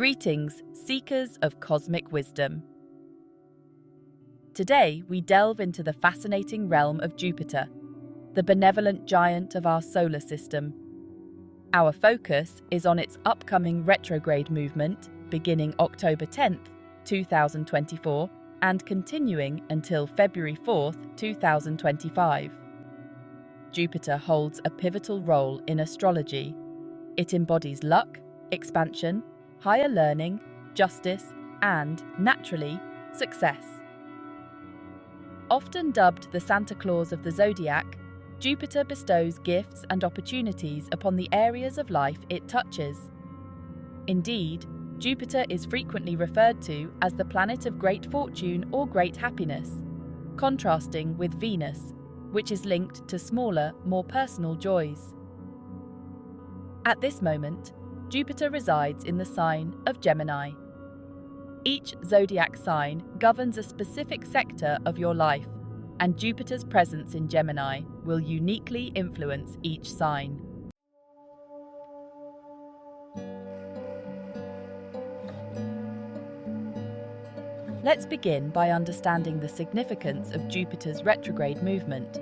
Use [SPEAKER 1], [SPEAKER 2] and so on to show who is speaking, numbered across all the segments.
[SPEAKER 1] Greetings, seekers of cosmic wisdom. Today, we delve into the fascinating realm of Jupiter, the benevolent giant of our solar system. Our focus is on its upcoming retrograde movement, beginning October 10th, 2024, and continuing until February 4th, 2025. Jupiter holds a pivotal role in astrology. It embodies luck, expansion, higher learning, justice, and, naturally, success. Often dubbed the Santa Claus of the Zodiac, Jupiter bestows gifts and opportunities upon the areas of life it touches. Indeed, Jupiter is frequently referred to as the planet of great fortune or great happiness, contrasting with Venus, which is linked to smaller, more personal joys. At this moment, Jupiter resides in the sign of Gemini. Each zodiac sign governs a specific sector of your life, and Jupiter's presence in Gemini will uniquely influence each sign. Let's begin by understanding the significance of Jupiter's retrograde movement.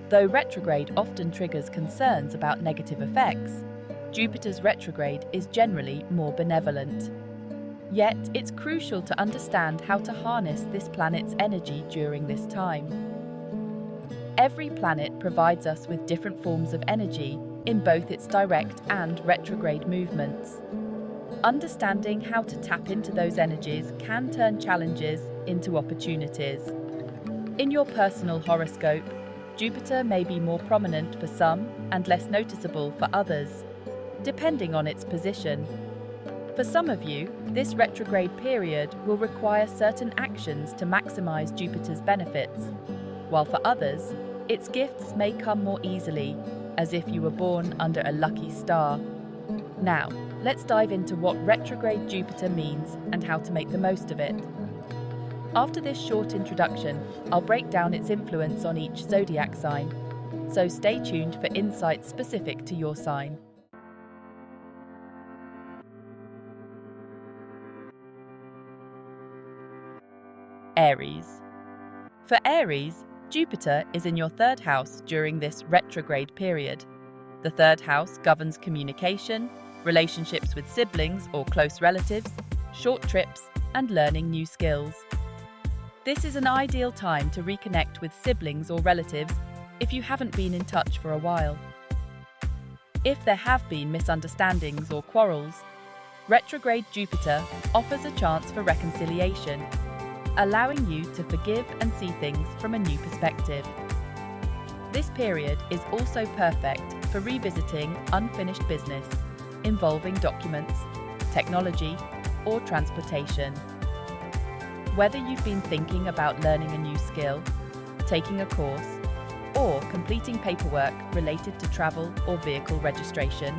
[SPEAKER 1] Though retrograde often triggers concerns about negative effects, Jupiter's retrograde is generally more benevolent. Yet, it's crucial to understand how to harness this planet's energy during this time. Every planet provides us with different forms of energy in both its direct and retrograde movements. Understanding how to tap into those energies can turn challenges into opportunities. In your personal horoscope, Jupiter may be more prominent for some and less noticeable for others, depending on its position. For some of you, this retrograde period will require certain actions to maximize Jupiter's benefits, while for others, its gifts may come more easily, as if you were born under a lucky star. Now, let's dive into what retrograde Jupiter means and how to make the most of it. After this short introduction, I'll break down its influence on each zodiac sign, so stay tuned for insights specific to your sign. Aries. For Aries, Jupiter is in your third house during this retrograde period. The third house governs communication, relationships with siblings or close relatives, short trips, and learning new skills. This is an ideal time to reconnect with siblings or relatives if you haven't been in touch for a while. If there have been misunderstandings or quarrels, retrograde Jupiter offers a chance for reconciliation, allowing you to forgive and see things from a new perspective. This period is also perfect for revisiting unfinished business involving documents, technology, or transportation. Whether you've been thinking about learning a new skill, taking a course, or completing paperwork related to travel or vehicle registration,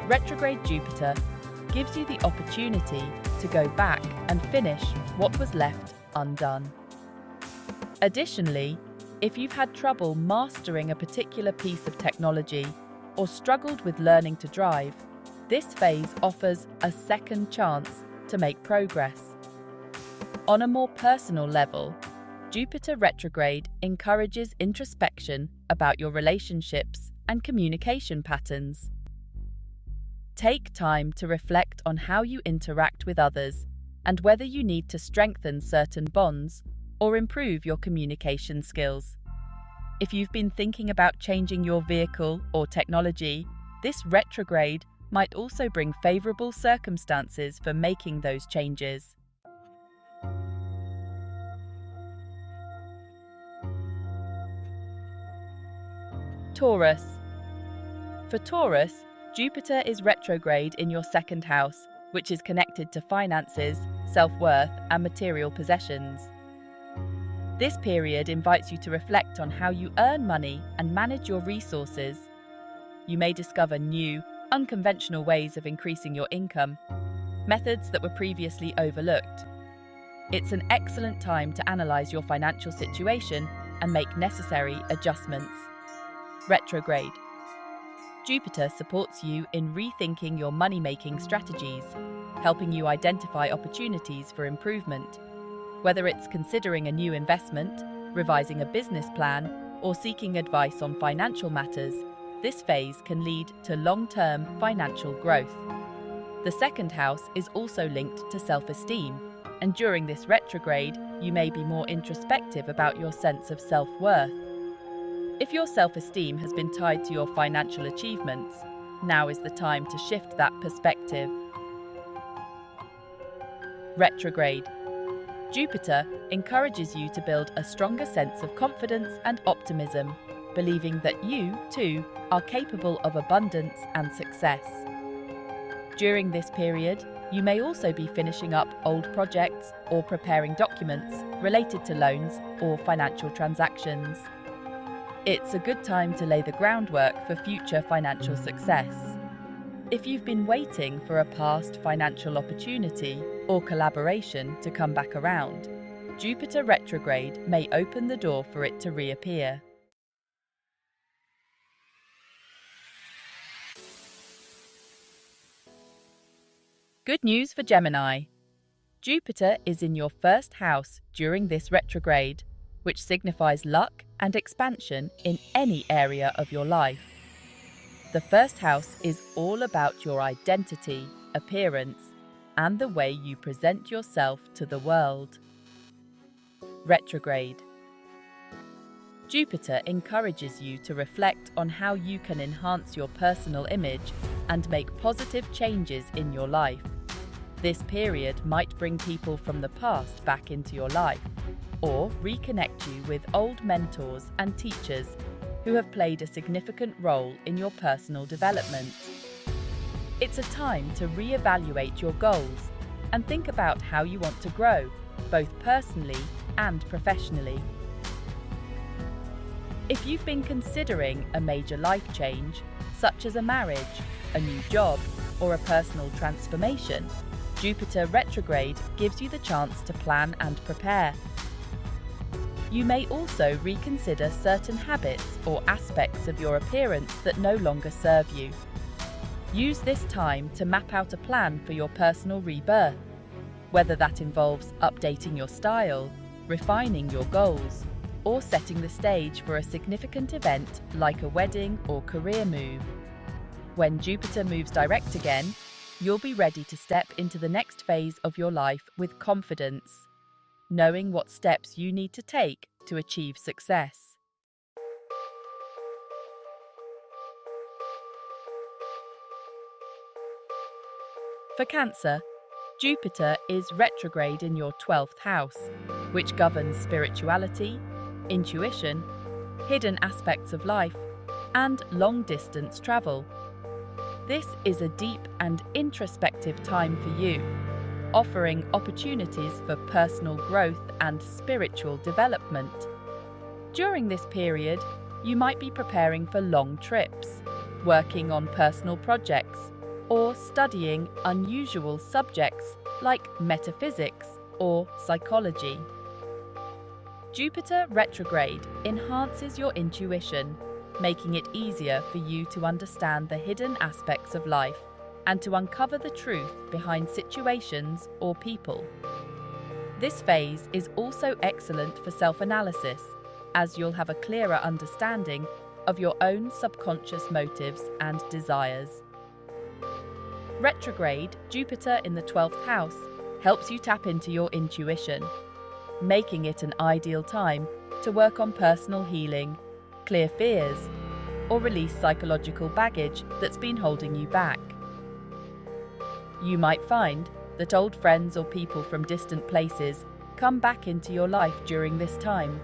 [SPEAKER 1] retrograde Jupiter gives you the opportunity to go back and finish what was left undone. Additionally, if you've had trouble mastering a particular piece of technology or struggled with learning to drive, this phase offers a second chance to make progress. On a more personal level, Jupiter retrograde encourages introspection about your relationships and communication patterns. Take time to reflect on how you interact with others and whether you need to strengthen certain bonds or improve your communication skills. If you've been thinking about changing your vehicle or technology, this retrograde might also bring favorable circumstances for making those changes. Taurus. For Taurus, Jupiter is retrograde in your second house, which is connected to finances, self-worth, and material possessions. This period invites you to reflect on how you earn money and manage your resources. You may discover new, unconventional ways of increasing your income, methods that were previously overlooked. It's an excellent time to analyze your financial situation and make necessary adjustments. Retrograde. Jupiter supports you in rethinking your money-making strategies, helping you identify opportunities for improvement. Whether it's considering a new investment, revising a business plan, or seeking advice on financial matters, this phase can lead to long-term financial growth. The second house is also linked to self-esteem, and during this retrograde, you may be more introspective about your sense of self-worth. If your self-esteem has been tied to your financial achievements, now is the time to shift that perspective. Retrograde. Jupiter encourages you to build a stronger sense of confidence and optimism, believing that you, too, are capable of abundance and success. During this period, you may also be finishing up old projects or preparing documents related to loans or financial transactions. It's a good time to lay the groundwork for future financial success. If you've been waiting for a past financial opportunity or collaboration to come back around, Jupiter retrograde may open the door for it to reappear. Good news for Gemini. Jupiter is in your first house during this retrograde, which signifies luck and expansion in any area of your life. The first house is all about your identity, appearance, and the way you present yourself to the world. Retrograde. Jupiter encourages you to reflect on how you can enhance your personal image and make positive changes in your life. This period might bring people from the past back into your life, or reconnect you with old mentors and teachers who have played a significant role in your personal development. It's a time to reevaluate your goals and think about how you want to grow, both personally and professionally. If you've been considering a major life change, such as a marriage, a new job, or a personal transformation, Jupiter retrograde gives you the chance to plan and prepare. You may also reconsider certain habits or aspects of your appearance that no longer serve you. Use this time to map out a plan for your personal rebirth, whether that involves updating your style, refining your goals, or setting the stage for a significant event like a wedding or career move. When Jupiter moves direct again, you'll be ready to step into the next phase of your life with confidence, knowing what steps you need to take to achieve success. For Cancer, Jupiter is retrograde in your 12th house, which governs spirituality, intuition, hidden aspects of life, and long-distance travel. This is a deep and introspective time for you, offering opportunities for personal growth and spiritual development. During this period, you might be preparing for long trips, working on personal projects, or studying unusual subjects like metaphysics or psychology. Jupiter retrograde enhances your intuition, making it easier for you to understand the hidden aspects of life and to uncover the truth behind situations or people. This phase is also excellent for self-analysis, as you'll have a clearer understanding of your own subconscious motives and desires. Retrograde Jupiter in the 12th house helps you tap into your intuition, making it an ideal time to work on personal healing, clear fears, or release psychological baggage that's been holding you back. You might find that old friends or people from distant places come back into your life during this time.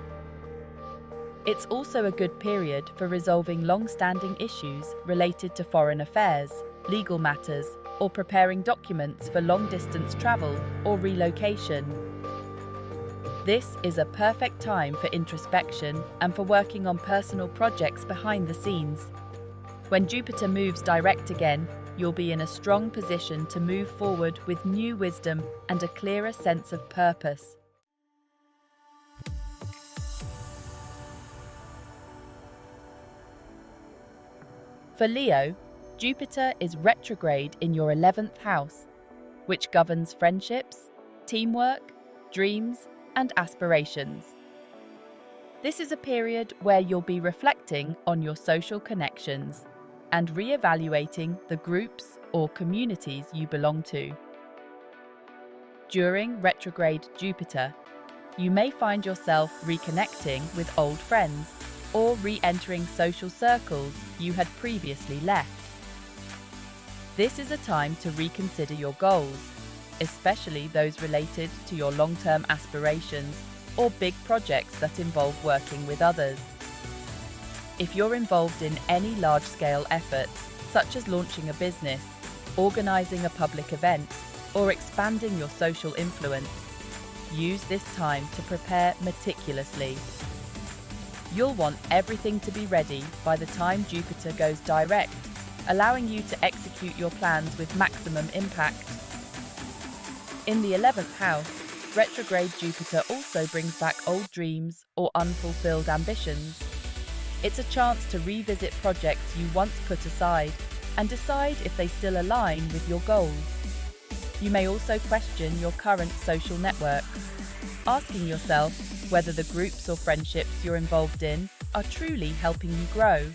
[SPEAKER 1] It's also a good period for resolving long-standing issues related to foreign affairs, legal matters, or preparing documents for long-distance travel or relocation. This is a perfect time for introspection and for working on personal projects behind the scenes. When Jupiter moves direct again, you'll be in a strong position to move forward with new wisdom and a clearer sense of purpose. For For Leo, Jupiter is retrograde in your 11th house, which governs friendships, teamwork, dreams, and aspirations. This is a period where you'll be reflecting on your social connections and re-evaluating the groups or communities you belong to. During retrograde Jupiter, you may find yourself reconnecting with old friends or re-entering social circles you had previously left. This is a time to reconsider your goals, especially those related to your long-term aspirations or big projects that involve working with others. If you're involved in any large-scale efforts, such as launching a business, organizing a public event, or expanding your social influence, use this time to prepare meticulously. You'll want everything to be ready by the time Jupiter goes direct, allowing you to execute your plans with maximum impact. In the 11th house, retrograde Jupiter also brings back old dreams or unfulfilled ambitions. It's a chance to revisit projects you once put aside and decide if they still align with your goals. You may also question your current social networks, asking yourself whether the groups or friendships you're involved in are truly helping you grow.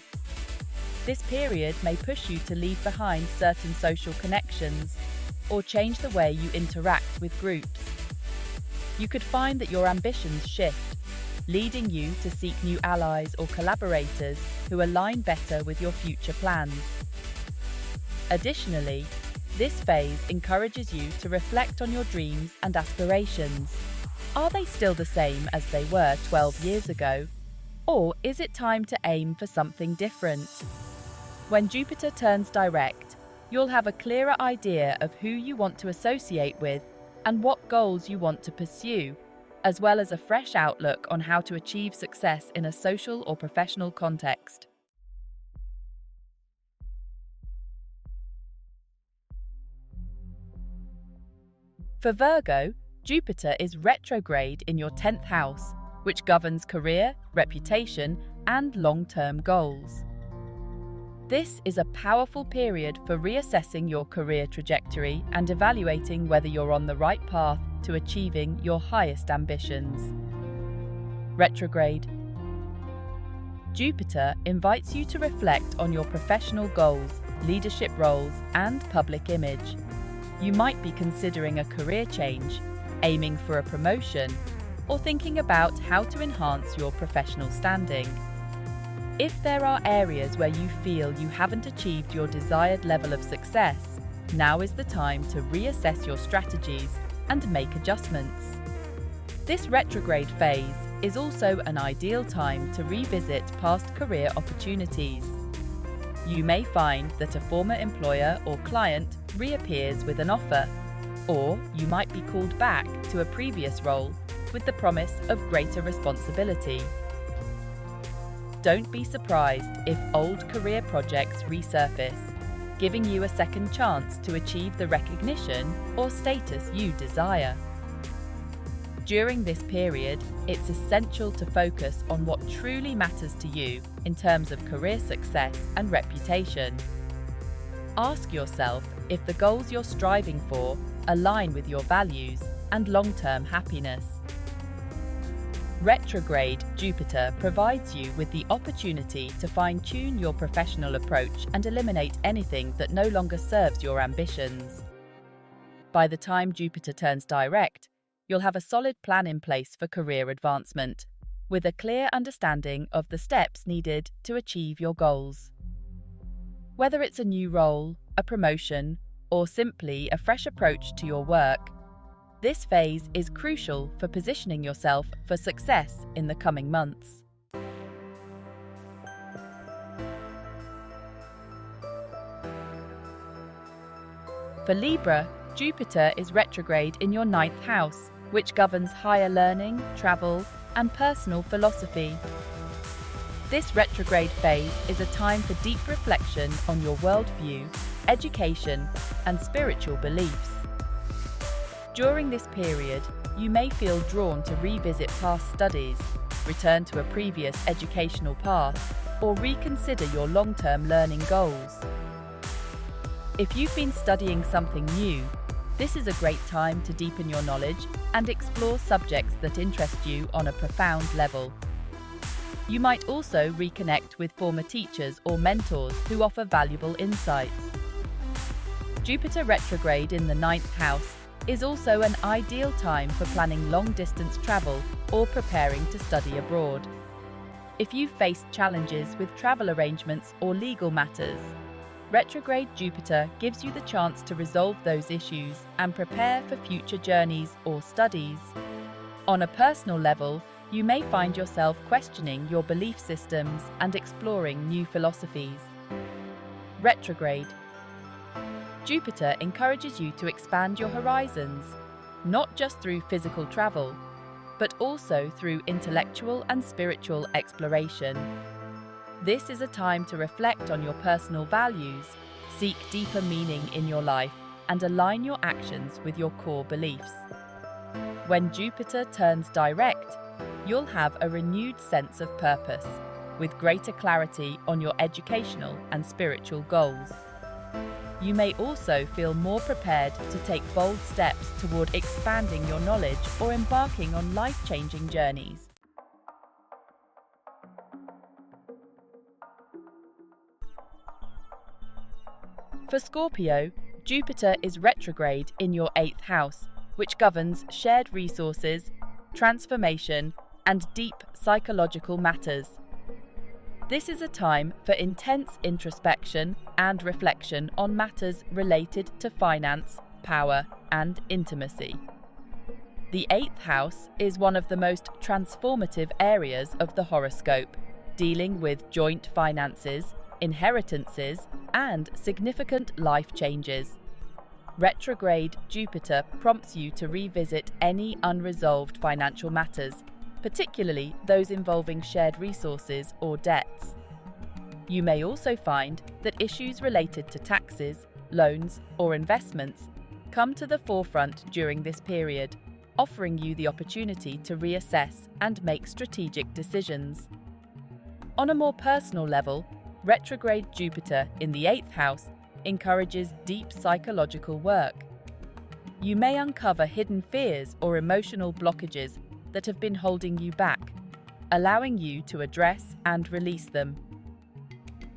[SPEAKER 1] This period may push you to leave behind certain social connections or change the way you interact with groups. You could find that your ambitions shift, leading you to seek new allies or collaborators who align better with your future plans. Additionally, this phase encourages you to reflect on your dreams and aspirations. Are they still the same as they were 12 years ago? Or is it time to aim for something different? When Jupiter turns direct, you'll have a clearer idea of who you want to associate with and what goals you want to pursue, as well as a fresh outlook on how to achieve success in a social or professional context. For Virgo, Jupiter is retrograde in your 10th house, which governs career, reputation, and long-term goals. This is a powerful period for reassessing your career trajectory and evaluating whether you're on the right path to achieving your highest ambitions. Retrograde. Jupiter invites you to reflect on your professional goals, leadership roles, and public image. You might be considering a career change, aiming for a promotion, or thinking about how to enhance your professional standing. If there are areas where you feel you haven't achieved your desired level of success, now is the time to reassess your strategies and make adjustments. This retrograde phase is also an ideal time to revisit past career opportunities. You may find that a former employer or client reappears with an offer, or you might be called back to a previous role with the promise of greater responsibility. Don't be surprised if old career projects resurface, giving you a second chance to achieve the recognition or status you desire. During this period, it's essential to focus on what truly matters to you in terms of career success and reputation. Ask yourself if the goals you're striving for align with your values and long-term happiness. Retrograde Jupiter provides you with the opportunity to fine-tune your professional approach and eliminate anything that no longer serves your ambitions. By the time Jupiter turns direct, you'll have a solid plan in place for career advancement, with a clear understanding of the steps needed to achieve your goals. Whether it's a new role, a promotion, or simply a fresh approach to your work, this phase is crucial for positioning yourself for success in the coming months. For Libra, Jupiter is retrograde in your 9th house, which governs higher learning, travel, and personal philosophy. This retrograde phase is a time for deep reflection on your worldview, education, and spiritual beliefs. During this period, you may feel drawn to revisit past studies, return to a previous educational path, or reconsider your long-term learning goals. If you've been studying something new, this is a great time to deepen your knowledge and explore subjects that interest you on a profound level. You might also reconnect with former teachers or mentors who offer valuable insights. Jupiter retrograde in the 9th house is also an ideal time for planning long-distance travel or preparing to study abroad. If you've faced challenges with travel arrangements or legal matters, retrograde Jupiter gives you the chance to resolve those issues and prepare for future journeys or studies. On a personal level, you may find yourself questioning your belief systems and exploring new philosophies. Retrograde. Jupiter encourages you to expand your horizons, not just through physical travel, but also through intellectual and spiritual exploration. This is a time to reflect on your personal values, seek deeper meaning in your life, and align your actions with your core beliefs. When Jupiter turns direct, you'll have a renewed sense of purpose, with greater clarity on your educational and spiritual goals. You may also feel more prepared to take bold steps toward expanding your knowledge or embarking on life-changing journeys. For Scorpio, Jupiter is retrograde in your 8th house, which governs shared resources, transformation, and deep psychological matters. This is a time for intense introspection and reflection on matters related to finance, power, and intimacy. The 8th house is one of the most transformative areas of the horoscope, dealing with joint finances, inheritances, and significant life changes. Retrograde Jupiter prompts you to revisit any unresolved financial matters, particularly those involving shared resources or debts. You may also find that issues related to taxes, loans, or investments come to the forefront during this period, offering you the opportunity to reassess and make strategic decisions. On a more personal level, retrograde Jupiter in the 8th house encourages deep psychological work. You may uncover hidden fears or emotional blockages that have been holding you back, allowing you to address and release them.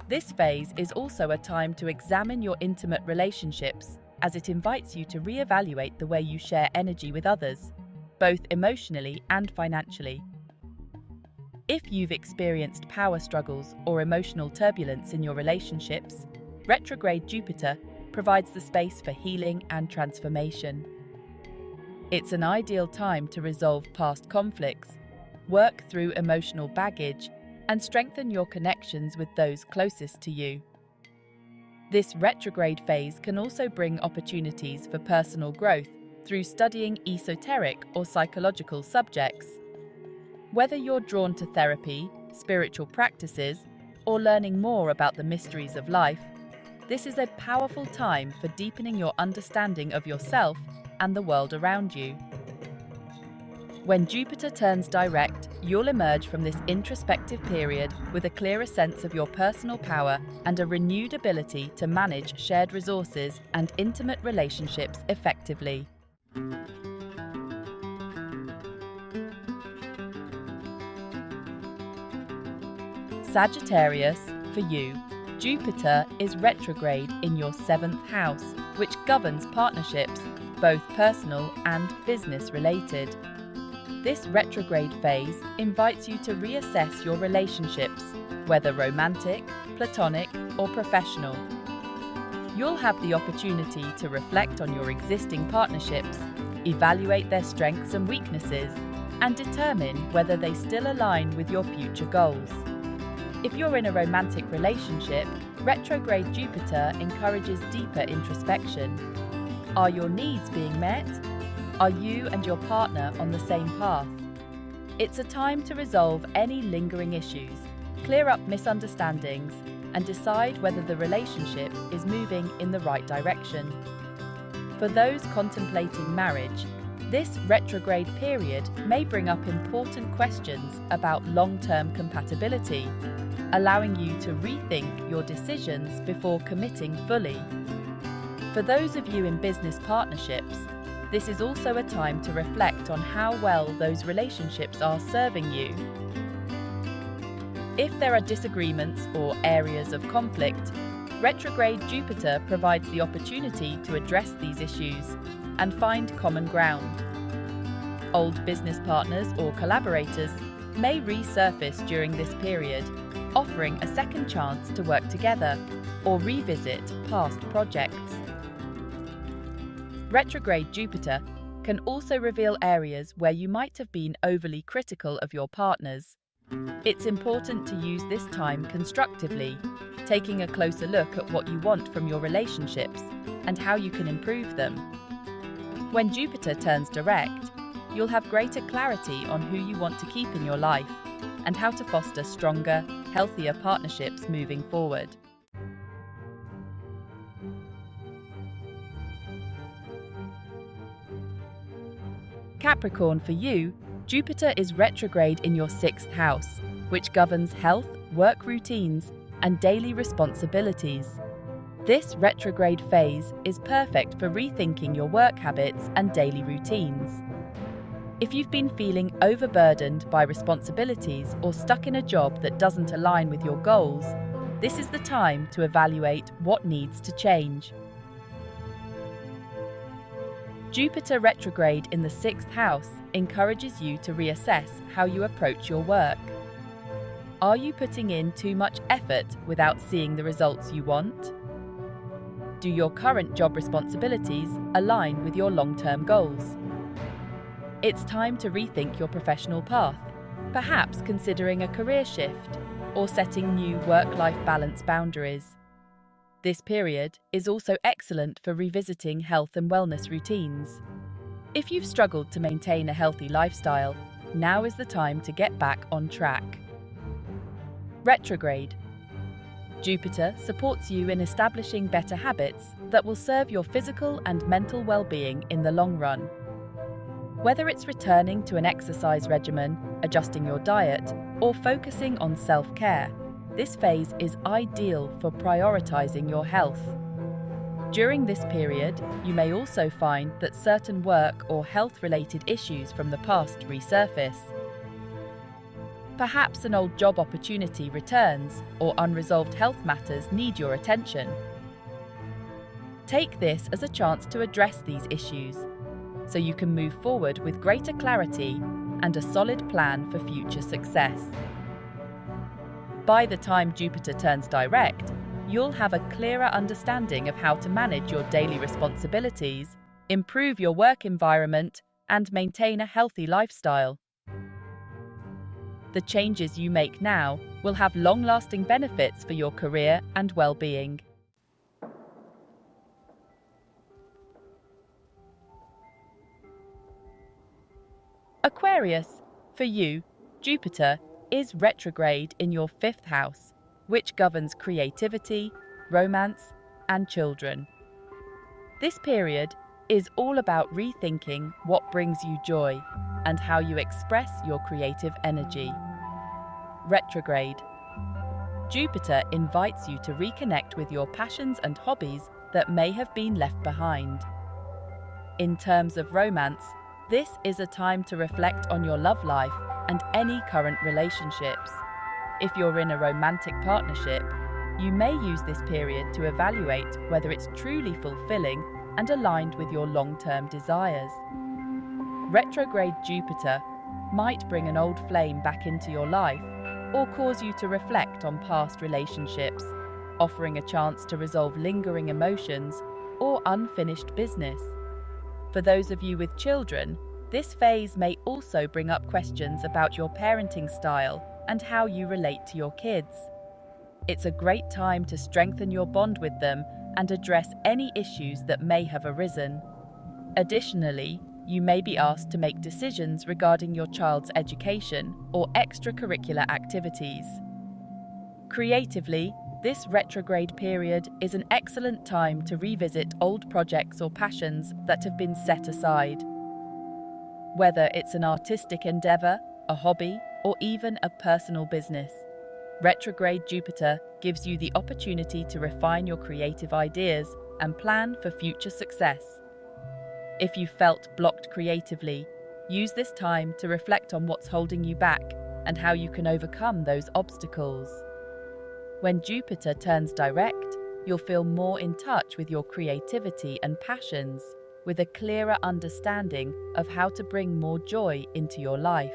[SPEAKER 1] This phase is also a time to examine your intimate relationships, as it invites you to reevaluate the way you share energy with others, both emotionally and financially. If you've experienced power struggles or emotional turbulence in your relationships, retrograde Jupiter provides the space for healing and transformation. It's an ideal time to resolve past conflicts, work through emotional baggage, and strengthen your connections with those closest to you. This retrograde phase can also bring opportunities for personal growth through studying esoteric or psychological subjects. Whether you're drawn to therapy, spiritual practices, or learning more about the mysteries of life, this is a powerful time for deepening your understanding of yourself and the world around you. When Jupiter turns direct, you'll emerge from this introspective period with a clearer sense of your personal power and a renewed ability to manage shared resources and intimate relationships effectively. Sagittarius, for you, Jupiter is retrograde in your 7th house, which governs partnerships, both personal and business related. This retrograde phase invites you to reassess your relationships, whether romantic, platonic, or professional. You'll have the opportunity to reflect on your existing partnerships, evaluate their strengths and weaknesses, and determine whether they still align with your future goals. If you're in a romantic relationship, retrograde Jupiter encourages deeper introspection. Are your needs being met? Are you and your partner on the same path? It's a time to resolve any lingering issues, clear up misunderstandings, and decide whether the relationship is moving in the right direction. For those contemplating marriage, this retrograde period may bring up important questions about long-term compatibility. allowing you to rethink your decisions before committing fully. For those of you in business partnerships, this is also a time to reflect on how well those relationships are serving you. If there are disagreements or areas of conflict, retrograde Jupiter provides the opportunity to address these issues and find common ground. Old business partners or collaborators may resurface during this period, offering a second chance to work together or revisit past projects. Retrograde Jupiter can also reveal areas where you might have been overly critical of your partners. It's important to use this time constructively, taking a closer look at what you want from your relationships and how you can improve them. When Jupiter turns direct, you'll have greater clarity on who you want to keep in your life and how to foster stronger, healthier partnerships moving forward. Capricorn, for you, Jupiter is retrograde in your 6th house, which governs health, work routines, and daily responsibilities. This retrograde phase is perfect for rethinking your work habits and daily routines. If you've been feeling overburdened by responsibilities or stuck in a job that doesn't align with your goals, this is the time to evaluate what needs to change. Jupiter retrograde in the 6th house encourages you to reassess how you approach your work. Are you putting in too much effort without seeing the results you want? Do your current job responsibilities align with your long-term goals? It's time to rethink your professional path, perhaps considering a career shift or setting new work-life balance boundaries. This period is also excellent for revisiting health and wellness routines. If you've struggled to maintain a healthy lifestyle, now is the time to get back on track. Retrograde. Jupiter supports you in establishing better habits that will serve your physical and mental well-being in the long run. Whether it's returning to an exercise regimen, adjusting your diet, or focusing on self-care, this phase is ideal for prioritizing your health. During this period, you may also find that certain work or health-related issues from the past resurface. Perhaps an old job opportunity returns, or unresolved health matters need your attention. Take this as a chance to address these issues, so you can move forward with greater clarity and a solid plan for future success. By the time Jupiter turns direct, you'll have a clearer understanding of how to manage your daily responsibilities, improve your work environment, and maintain a healthy lifestyle. The changes you make now will have long-lasting benefits for your career and well-being. Aquarius, for you, Jupiter is retrograde in your 5th house, which governs creativity, romance, and children. This period is all about rethinking what brings you joy and how you express your creative energy. Retrograde. Jupiter invites you to reconnect with your passions and hobbies that may have been left behind. In terms of romance, this is a time to reflect on your love life and any current relationships. If you're in a romantic partnership, you may use this period to evaluate whether it's truly fulfilling and aligned with your long-term desires. Retrograde Jupiter might bring an old flame back into your life or cause you to reflect on past relationships, offering a chance to resolve lingering emotions or unfinished business. For those of you with children, this phase may also bring up questions about your parenting style and how you relate to your kids. It's a great time to strengthen your bond with them and address any issues that may have arisen. Additionally, you may be asked to make decisions regarding your child's education or extracurricular activities. Creatively, this retrograde period is an excellent time to revisit old projects or passions that have been set aside. Whether it's an artistic endeavor, a hobby, or even a personal business, Retrograde Jupiter gives you the opportunity to refine your creative ideas and plan for future success. If you felt blocked creatively, use this time to reflect on what's holding you back and how you can overcome those obstacles. When Jupiter turns direct, you'll feel more in touch with your creativity and passions, with a clearer understanding of how to bring more joy into your life.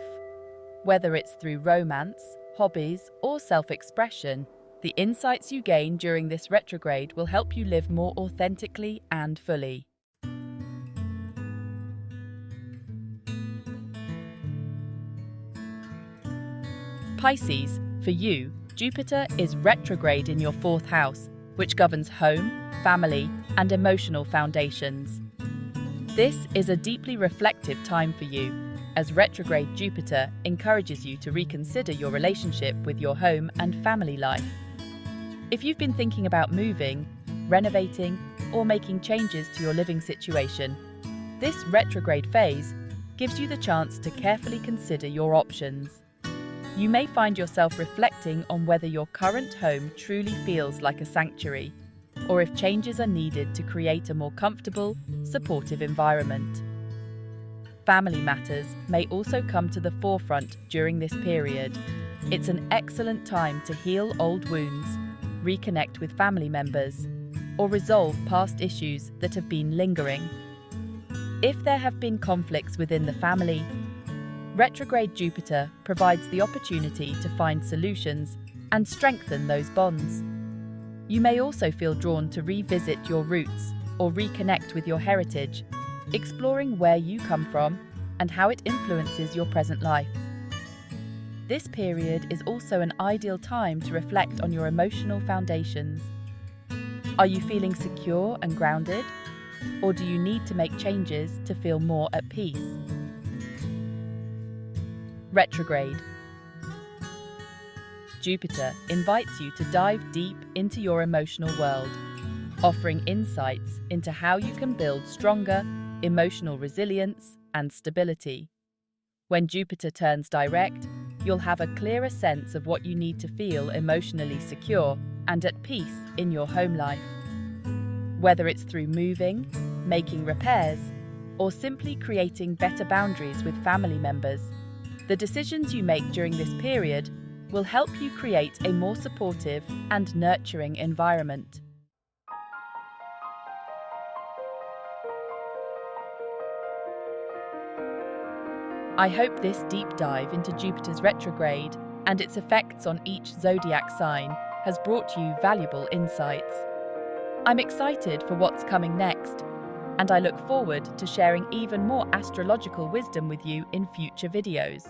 [SPEAKER 1] Whether it's through romance, hobbies, or self-expression, the insights you gain during this retrograde will help you live more authentically and fully. Pisces, for you, Jupiter is retrograde in your 4th house, which governs home, family, and emotional foundations. This is a deeply reflective time for you, as retrograde Jupiter encourages you to reconsider your relationship with your home and family life. If you've been thinking about moving, renovating, or making changes to your living situation, this retrograde phase gives you the chance to carefully consider your options. You may find yourself reflecting on whether your current home truly feels like a sanctuary, or if changes are needed to create a more comfortable, supportive environment. Family matters may also come to the forefront during this period. It's an excellent time to heal old wounds, reconnect with family members, or resolve past issues that have been lingering. If there have been conflicts within the family, retrograde Jupiter provides the opportunity to find solutions and strengthen those bonds. You may also feel drawn to revisit your roots or reconnect with your heritage, exploring where you come from and how it influences your present life. This period is also an ideal time to reflect on your emotional foundations. Are you feeling secure and grounded, or do you need to make changes to feel more at peace? Retrograde. Jupiter invites you to dive deep into your emotional world, offering insights into how you can build stronger emotional resilience and stability. When Jupiter turns direct, you'll have a clearer sense of what you need to feel emotionally secure and at peace in your home life. Whether it's through moving, making repairs, or simply creating better boundaries with family members, the decisions you make during this period will help you create a more supportive and nurturing environment. I hope this deep dive into Jupiter's retrograde and its effects on each zodiac sign has brought you valuable insights. I'm excited for what's coming next, and I look forward to sharing even more astrological wisdom with you in future videos.